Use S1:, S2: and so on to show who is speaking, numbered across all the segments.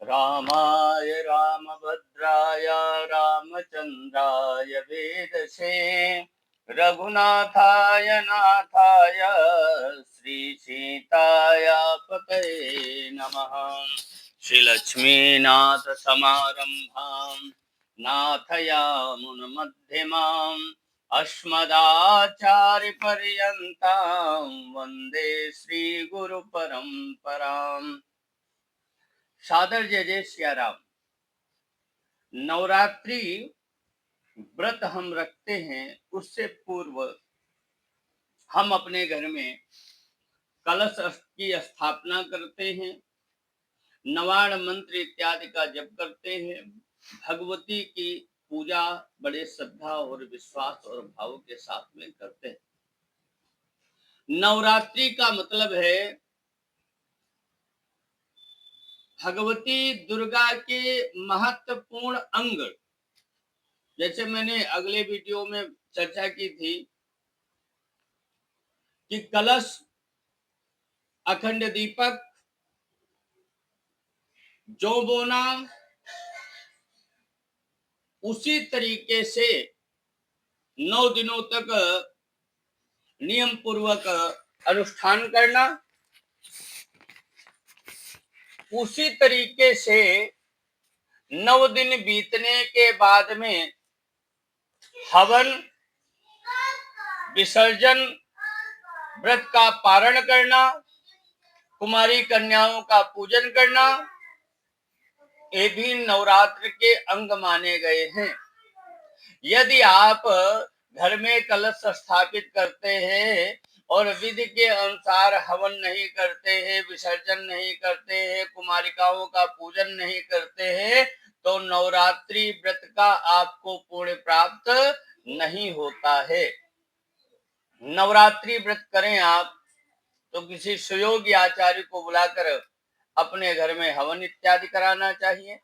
S1: रामाय रामभद्राय रामचंद्राय वेदसे रघुनाथाय नाथाय श्री सीताय पतये नमः। श्री लक्ष्मीनाथ समारंभां नाथयामुन मध्यमाम् अस्मदाचार्य पर्यन्तां वंदे श्री गुरु परंपराम्। सादर जय जय सिया राम। नवरात्रि व्रत हम रखते हैं, उससे पूर्व हम अपने घर में कलश की स्थापना करते हैं, नवाण मंत्र इत्यादि का जप करते हैं, भगवती की पूजा बड़े श्रद्धा और विश्वास और भाव के साथ में करते हैं। नवरात्रि का मतलब है भगवती दुर्गा के महत्वपूर्ण अंग। जैसे मैंने अगले वीडियो में चर्चा की थी कि कलश, अखंड दीपक, जौ बोना, उसी तरीके से 9 दिनों तक नियम पूर्वक अनुष्ठान करना, उसी तरीके से 9 दिन बीतने के बाद में हवन, विसर्जन, व्रत का पारण करना, कुमारी कन्याओं का पूजन करना, ये भी नवरात्र के अंग माने गए हैं। यदि आप घर में कलश स्थापित करते हैं और विधि के अनुसार हवन नहीं करते हैं, विसर्जन नहीं करते हैं, कुमारिकाओं का पूजन नहीं करते हैं, तो नवरात्रि व्रत का आपको पुण्य प्राप्त नहीं होता है। नवरात्रि व्रत करें आप तो किसी सुयोग्य आचार्य को बुलाकर अपने घर में हवन इत्यादि कराना चाहिए।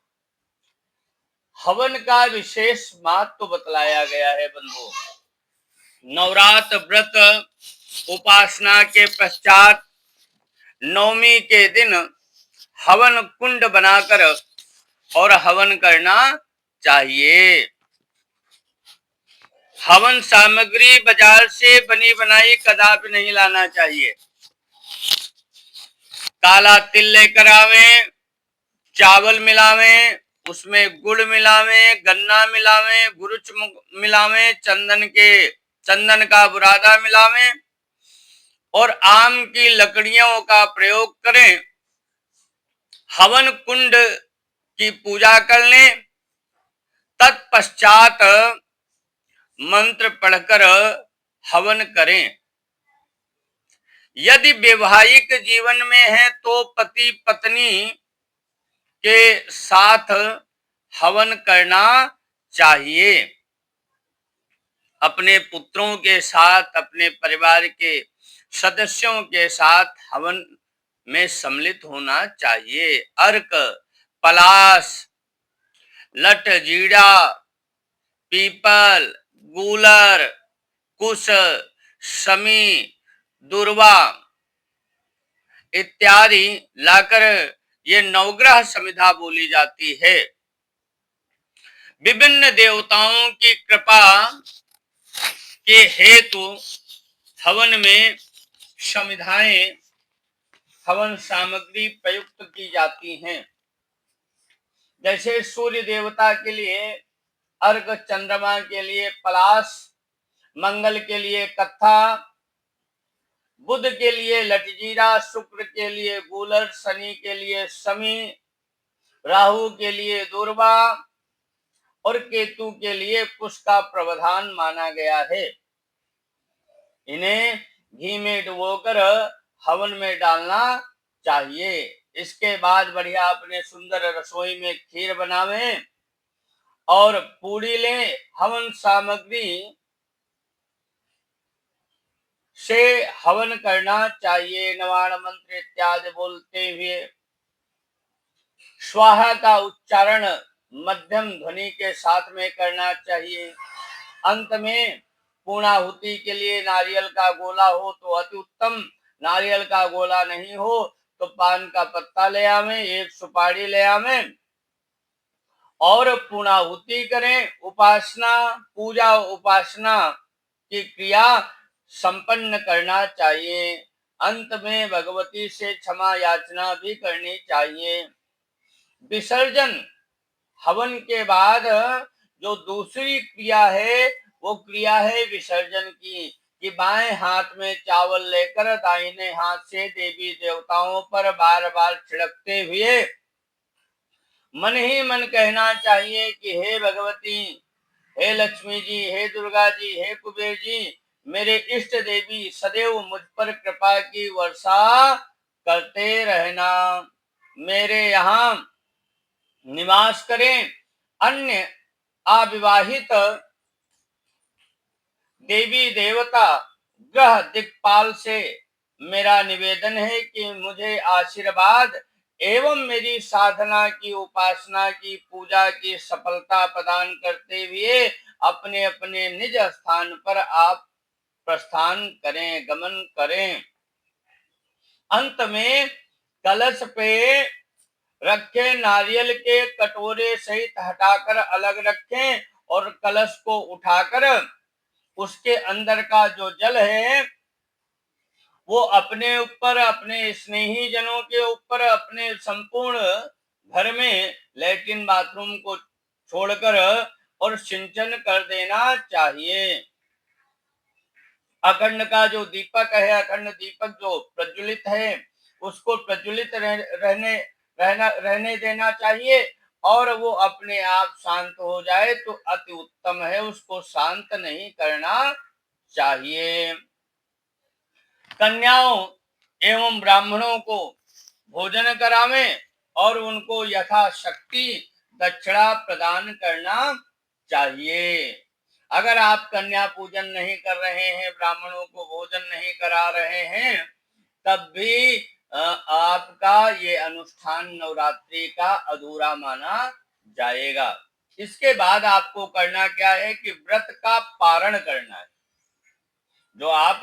S1: हवन का विशेष महत्व बतलाया गया है बंधुओं। नवरात्र व्रत उपासना के पश्चात नवमी के दिन हवन कुंड बनाकर और हवन करना चाहिए। हवन सामग्री बाजार से बनी बनाई कदापि नहीं लाना चाहिए। काला तिल लेकर आवें, चावल मिलावें, उसमें गुड़ मिलावें, गन्ना मिलावें, गुरुच मिलावें, चंदन का बुरादा मिलावें और आम की लकड़ियों का प्रयोग करें। हवन कुंड की पूजा कर लें, तत्पश्चात मंत्र पढ़कर हवन करें। यदि वैवाहिक जीवन में है तो पति पत्नी के साथ हवन करना चाहिए। अपने पुत्रों के साथ, अपने परिवार के सदस्यों के साथ हवन में सम्मिलित होना चाहिए। अर्क, पलाश, लठ जीरा, पीपल, गूलर, कुश, शमी, दुर्वा इत्यादि लाकर ये नवग्रह समिधा बोली जाती है। विभिन्न देवताओं की कृपा के हेतु हवन में समिधाएं, हवन सामग्री प्रयुक्त की जाती हैं। जैसे सूर्य देवता के लिए अर्घ, चंद्रमा के लिए पलाश, मंगल के लिए कत्था, बुध के लिए लटजीरा, शुक्र के लिए गूलर, शनि के लिए शमी, राहु के लिए दूर्वा और केतु के लिए कुश का प्रावधान माना गया है। इन्हें घी में डुबोकर हवन में डालना चाहिए। इसके बाद बढ़िया अपने सुंदर रसोई में खीर बनावें और पूड़ी लें। हवन सामग्री से हवन करना चाहिए। नवाण मंत्र इत्यादि बोलते हुए स्वाहा का उच्चारण मध्यम ध्वनि के साथ में करना चाहिए। अंत में पूर्णाहुति के लिए नारियल का गोला हो तो अति उत्तम, नारियल का गोला नहीं हो तो पान का पत्ता ले आवे, एक सुपारी ले आवे और पूर्णाहुति करें। उपासना, पूजा उपासना की क्रिया संपन्न करना चाहिए। अंत में भगवती से क्षमा याचना भी करनी चाहिए। विसर्जन, हवन के बाद जो दूसरी क्रिया है वो क्रिया है विसर्जन की, कि बाएं हाथ में चावल लेकर दाहिने हाथ से देवी देवताओं पर बार बार छिड़कते हुए मन ही मन कहना चाहिए कि हे भगवती, हे लक्ष्मी जी, हे दुर्गा जी, हे कुबेर जी, मेरे इष्ट देवी सदैव मुझ पर कृपा की वर्षा करते रहना, मेरे यहाँ निवास करें। अन्य अविवाहित देवी देवता ग्रह दिक्पाल से मेरा निवेदन है कि मुझे आशीर्वाद एवं मेरी साधना की, उपासना की, पूजा की सफलता प्रदान करते हुए अपने अपने निज स्थान पर आप प्रस्थान करें, गमन करें। अंत में कलश पे रखे नारियल के कटोरे सहित हटाकर अलग रखें और कलश को उठाकर उसके अंदर का जो जल है वो अपने ऊपर, अपने स्नेही जनों के ऊपर, अपने संपूर्ण घर में लैट्रिन बाथरूम को छोड़कर और सिंचन कर देना चाहिए। अखंड का जो दीपक है, अखंड दीपक जो प्रज्वलित है उसको प्रज्वलित रहने देना चाहिए और वो अपने आप शांत हो जाए तो अति उत्तम है, उसको शांत नहीं करना चाहिए। कन्याओं एवं ब्राह्मणों को भोजन करावें और उनको यथाशक्ति दक्षिणा प्रदान करना चाहिए। अगर आप कन्या पूजन नहीं कर रहे हैं, ब्राह्मणों को भोजन नहीं करा रहे हैं, तब भी आपका ये अनुष्ठान नवरात्रि का अधूरा माना जाएगा। इसके बाद आपको करना क्या है कि व्रत का पारण करना है। जो आप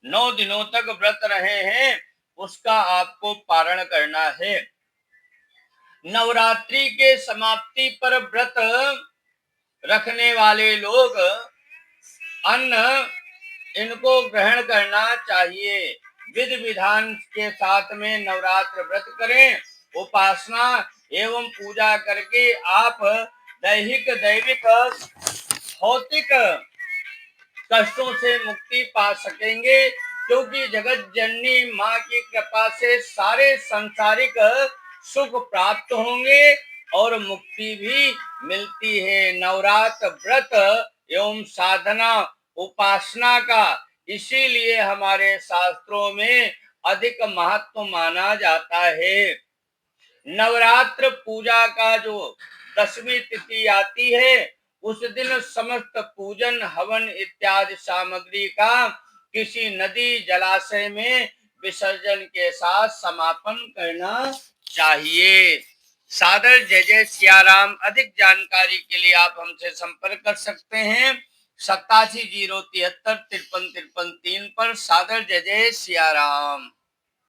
S1: 9 दिनों तक व्रत रहे हैं उसका आपको पारण करना है। नवरात्रि के समाप्ति पर व्रत रखने वाले लोग अन्न इनको ग्रहण करना चाहिए। विधि विधान के साथ में नवरात्र व्रत करें, उपासना एवं पूजा करके आप दैहिक, दैविक, भौतिक कष्टों से मुक्ति पा सकेंगे, क्योंकि जगत जननी माँ की कृपा से सारे सांसारिक सुख प्राप्त होंगे और मुक्ति भी मिलती है। नवरात्र व्रत एवं साधना उपासना का इसीलिए हमारे शास्त्रों में अधिक महत्व माना जाता है। नवरात्र पूजा का जो 10वीं तिथि आती है उस दिन समस्त पूजन, हवन इत्यादि सामग्री का किसी नदी जलाशय में विसर्जन के साथ समापन करना चाहिए। सादर जय जय सिया राम। अधिक जानकारी के लिए आप हमसे संपर्क कर सकते हैं 87 073 53 53 3 पर। सादर जय जय सिया राम।